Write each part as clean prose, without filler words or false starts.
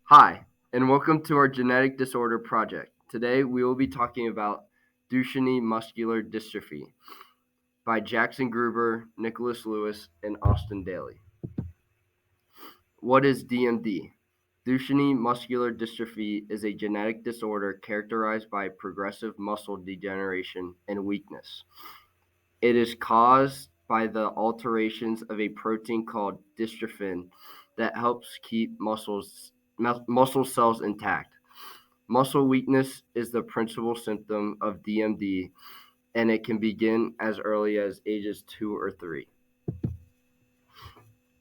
Hi, and welcome to our genetic disorder project. Today we will be talking about Duchenne muscular dystrophy by Jackson Gruber, Nicholas Lewis, and Austin Daly. What is DMD? Duchenne muscular dystrophy is a genetic disorder characterized by progressive muscle degeneration and weakness. It is caused by the alterations of a protein called dystrophin that helps keep muscle cells intact. Muscle weakness is the principal symptom of DMD, and it can begin as early as ages 2 or 3.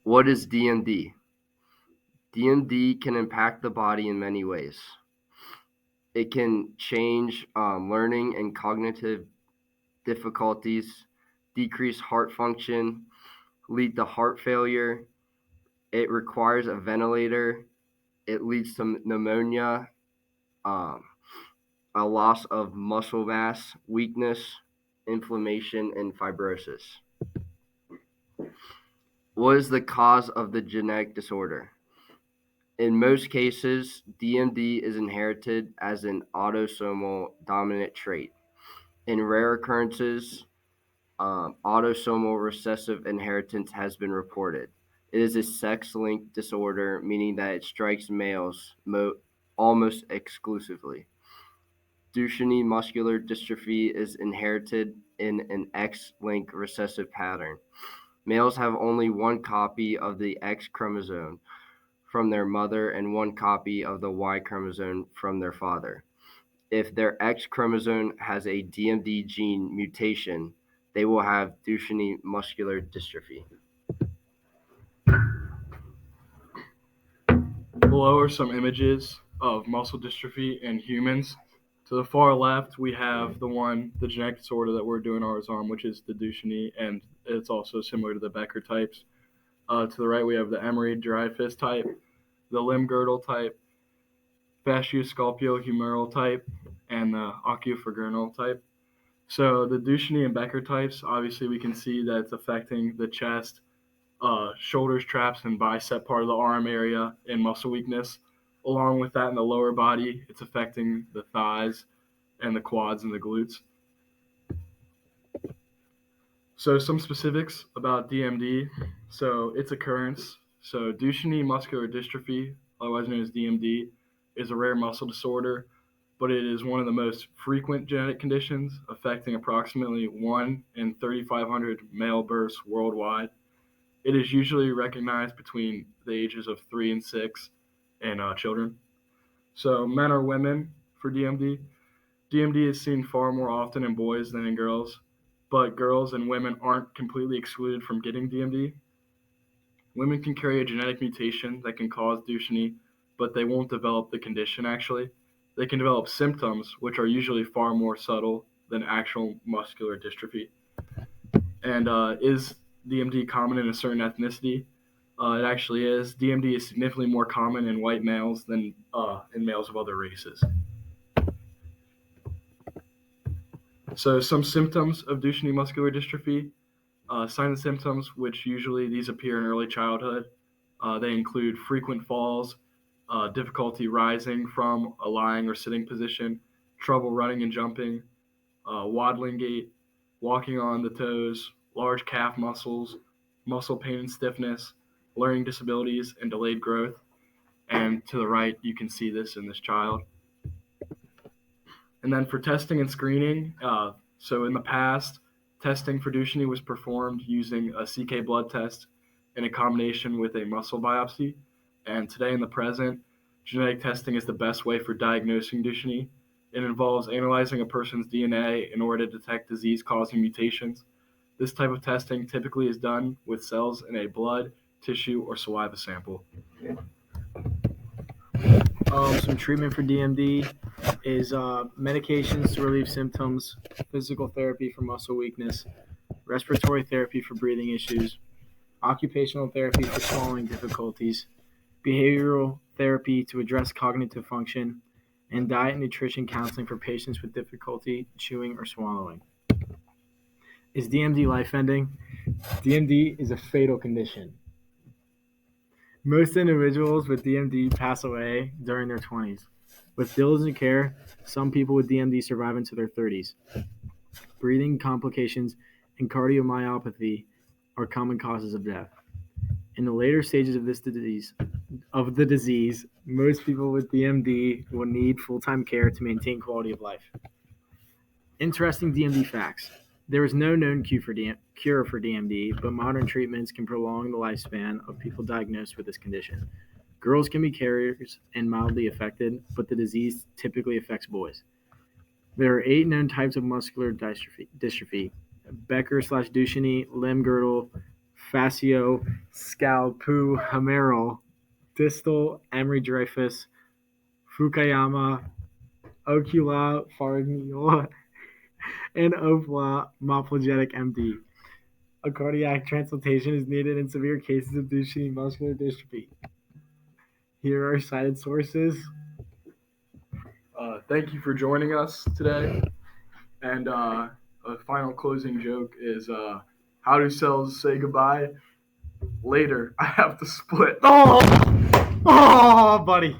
What is DMD? DMD can impact the body in many ways. It can change learning and cognitive difficulties, decrease heart function, lead to heart failure. It requires a ventilator. It leads to pneumonia, um, a loss of muscle mass, weakness, inflammation, and fibrosis. What is the cause of the genetic disorder? In most cases, DMD is inherited as an autosomal dominant trait. In rare occurrences, autosomal recessive inheritance has been reported. It is a sex-linked disorder, meaning that it strikes males almost exclusively. Duchenne muscular dystrophy is inherited in an X-linked recessive pattern. Males have only one copy of the X chromosome from their mother and one copy of the Y chromosome from their father. If their X chromosome has a DMD gene mutation, they will have Duchenne muscular dystrophy. Below are some images of muscle dystrophy in humans. To the far left, we have the genetic disorder that we're doing ours on, which is the Duchenne, and it's also similar to the Becker types. To the right, we have the Emery-Dreifuss type, the limb-girdle type, fascioscolpio-humeral type, and the oculofacial type. So the Duchenne and Becker types, obviously we can see that it's affecting the chest, shoulders, traps, and bicep part of the arm area and muscle weakness. Along with that, in the lower body, it's affecting the thighs and the quads and the glutes. So some specifics about DMD. So its occurrence. So Duchenne muscular dystrophy, otherwise known as DMD, is a rare muscle disorder, but it is one of the most frequent genetic conditions affecting approximately 1 in 3,500 male births worldwide. It is usually recognized between the ages of 3 and 6 in children. So men or women for DMD. DMD is seen far more often in boys than in girls, but girls and women aren't completely excluded from getting DMD. Women can carry a genetic mutation that can cause Duchenne, but they won't develop the condition actually. They can develop symptoms, which are usually far more subtle than actual muscular dystrophy. And is DMD common in a certain ethnicity? It actually is. DMD is significantly more common in white males than in males of other races. So some symptoms of Duchenne muscular dystrophy, signs and symptoms, which usually these appear in early childhood. They include frequent falls, difficulty rising from a lying or sitting position, trouble running and jumping, waddling gait, walking on the toes, large calf muscles, muscle pain and stiffness, learning disabilities, and delayed growth. And to the right, you can see this in this child. And then for testing and screening, so in the past, testing for Duchenne was performed using a CK blood test in a combination with a muscle biopsy. And today in the present, genetic testing is the best way for diagnosing Duchenne. It involves analyzing a person's DNA in order to detect disease-causing mutations. This type of testing typically is done with cells in a blood, tissue, or saliva sample. Some treatment for DMD is medications to relieve symptoms, physical therapy for muscle weakness, respiratory therapy for breathing issues, occupational therapy for swallowing difficulties, behavioral therapy to address cognitive function, and diet and nutrition counseling for patients with difficulty chewing or swallowing. Is DMD life-ending? DMD is a fatal condition. Most individuals with DMD pass away during their 20s. With diligent care, some people with DMD survive into their 30s. Breathing complications and cardiomyopathy are common causes of death. In the later stages of the disease, most people with DMD will need full-time care to maintain quality of life. Interesting DMD facts. There is no known cure for DMD, but modern treatments can prolong the lifespan of people diagnosed with this condition. Girls can be carriers and mildly affected, but the disease typically affects boys. There are 8 known types of muscular dystrophy: Becker/Duchenne, limb girdle, facioscapulohumeral, distal Emery-Dreifuss, Fukuyama, oculofaringeal, and ophthalmoplegic MD. A cardiac transplantation is needed in severe cases of Duchenne muscular dystrophy. Here are cited sources. Thank you for joining us today. And a final closing joke is how do cells say goodbye? Later, I have to split. Oh, buddy.